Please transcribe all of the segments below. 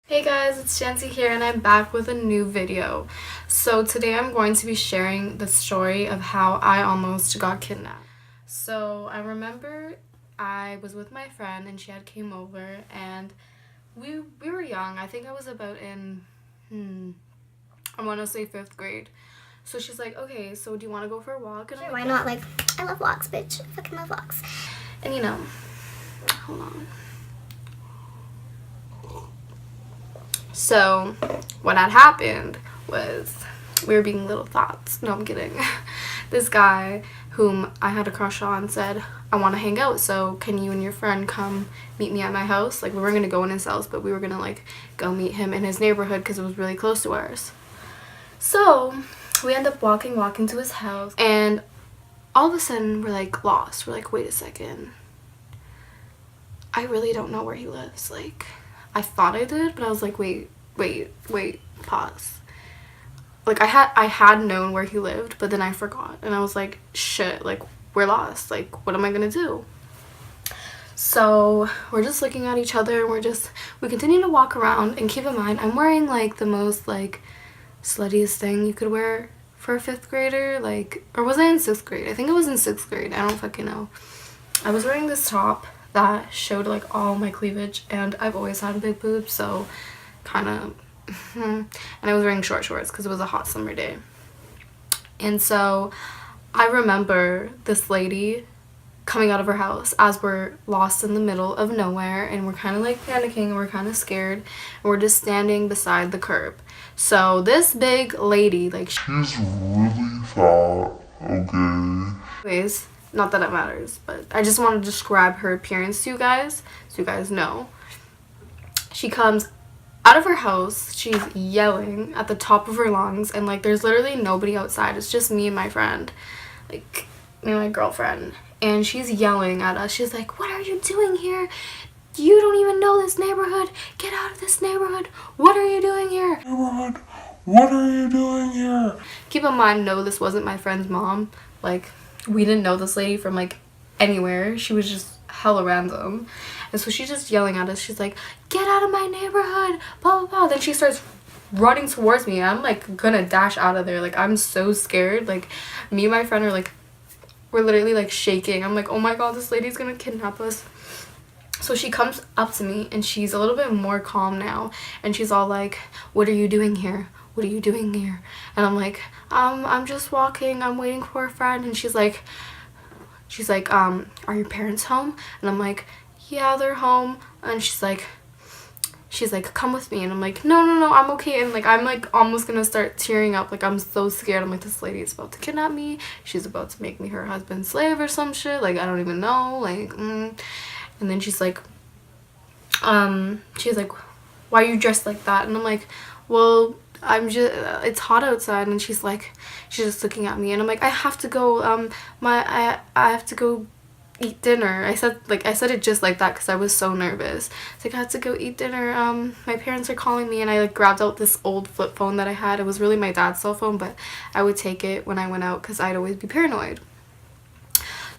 Hey guys, it's Jancy here and I'm back with a new video. So today I'm going to be sharing the story of how I almost got kidnapped. So I remember I was with my friend and she had came over and we were young. I think I was about in, I want to say 5th grade. So she's like, okay, so do you want to go for a walk? And Sure, why not? Like, I love walks, bitch. I fucking love walks. And you know, hold on. So what had happened was we were being little thoughts. No, I'm kidding. This guy whom I had a crush on said, I want to hang out, so can you and your friend come meet me at my house? Like, we weren't going to go in his house, but we were going to, like, go meet him in his neighborhood because it was really close to ours. So we end up walking to his house, and all of a sudden we're, like, lost. We're like, wait a second. I really don't know where he lives. Like, I thought I did, but I was like, wait, pause. Like, I had known where he lived, but then I forgot. And I was like, shit, like, we're lost. Like, what am I gonna do? So we're just looking at each other and we continue to walk around. And keep in mind, I'm wearing, like, the most, like, sluttiest thing you could wear for a 5th grader. Like, or was I in 6th grade? I think it was in 6th grade. I don't fucking know. I was wearing this top that showed, like, all my cleavage, and I've always had big boobs, so kind of and I was wearing short shorts because it was a hot summer day. And so I remember this lady coming out of her house as we're lost in the middle of nowhere, and we're kind of like panicking and we're kind of scared, and we're just standing beside the curb. So this big lady, like, she's really fat, okay? Anyways, not that it matters, but I just want to describe her appearance to you guys so you guys know. She comes out of her house, she's yelling at the top of her lungs, and, like, there's literally nobody outside. It's just me and my friend, like, me and my girlfriend, and she's yelling at us. She's like, what are you doing here? You don't even know this neighborhood. Get out of this neighborhood. What are you doing here? Neighborhood, what are you doing here? Keep in mind, no, this wasn't my friend's mom. Like, we didn't know this lady from, like, anywhere. She was just hella random. And so she's just yelling at us. She's like, get out of my neighborhood, blah, blah, blah. Then she starts running towards me. I'm, like, gonna dash out of there. Like, I'm so scared. Like, me and my friend are, like, we're literally, like, shaking. I'm like, oh my god, this lady's gonna kidnap us. So she comes up to me, and she's a little bit more calm now. And she's all like, what are you doing here? What are you doing here? And I'm like, I'm just walking. I'm waiting for a friend. And she's like, are your parents home? And I'm like, yeah, they're home. And she's like, come with me. And I'm like, no, I'm okay. And, like, I'm, like, almost gonna start tearing up. Like, I'm so scared. I'm like, this lady is about to kidnap me. She's about to make me her husband's slave or some shit. Like, I don't even know. Like, And then she's like, why are you dressed like that? And I'm like, well, I'm just, it's hot outside. And she's just looking at me, and I'm like, I have to go, I have to go eat dinner. I said it just like that because I was so nervous. It's like, I have to go eat dinner. My parents are calling me. And I, like, grabbed out this old flip phone that I had. It was really my dad's cell phone, but I would take it when I went out because I'd always be paranoid.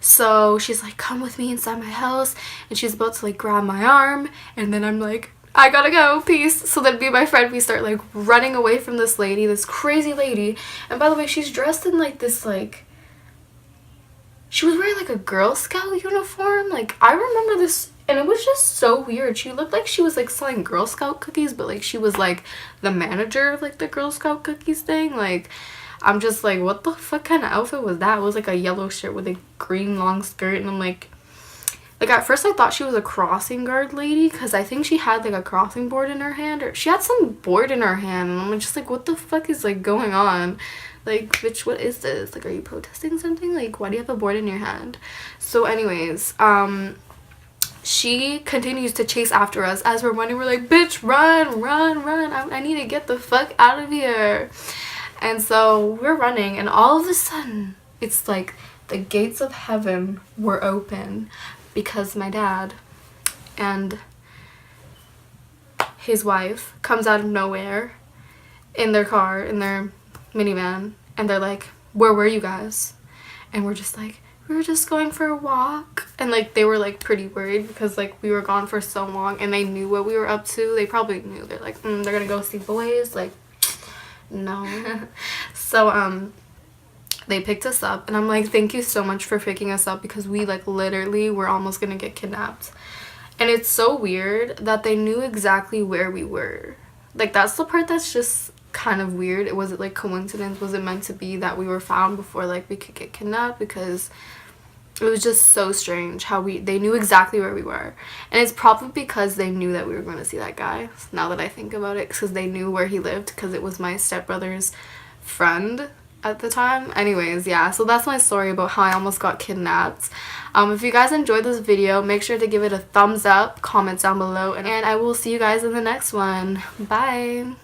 So she's like, come with me inside my house, and she's about to, like, grab my arm, and then I'm like, I gotta go, peace. So then me and my friend, we start, like, running away from this lady, this crazy lady. And by the way, she's dressed in, like, this, like, she was wearing, like, a Girl Scout uniform. Like, I remember this, and it was just so weird. She looked like she was, like, selling Girl Scout cookies, but, like, she was, like, the manager of, like, the Girl Scout cookies thing. Like, I'm just like, what the fuck kind of outfit was that? It was, like, a yellow shirt with a green long skirt, and I'm like, at first I thought she was a crossing guard lady because I think she had, like, a crossing board in her hand, or she had some board in her hand, and I'm just like, what the fuck is, like, going on? Like, bitch, what is this? Like, are you protesting something? Like, why do you have a board in your hand? So anyways, she continues to chase after us as we're running. We're like, bitch, run. I need to get the fuck out of here. And so we're running, and all of a sudden, it's like the gates of heaven were open because my dad and his wife comes out of nowhere in their car, in their minivan, and they're like, where were you guys? And we're just like, we were just going for a walk. And like they were like pretty worried because like we were gone for so long and they knew what we were up to. They probably knew. They're like, they're gonna go see boys. Like, no. So they picked us up and I'm like, thank you so much for picking us up because we like literally were almost gonna get kidnapped. And it's so weird that they knew exactly where we were. Like, that's the part that's just kind of weird. It wasn't like coincidence. Was it meant to be that we were found before like we could get kidnapped? Because it was just so strange how they knew exactly where we were. And it's probably because they knew that we were going to see that guy, now that I think about it, because they knew where he lived because it was my stepbrother's friend at the time. Anyways, yeah, so that's my story about how I almost got kidnapped. If you guys enjoyed this video, make sure to give it a thumbs up, comment down below, and I will see you guys in the next one. Bye.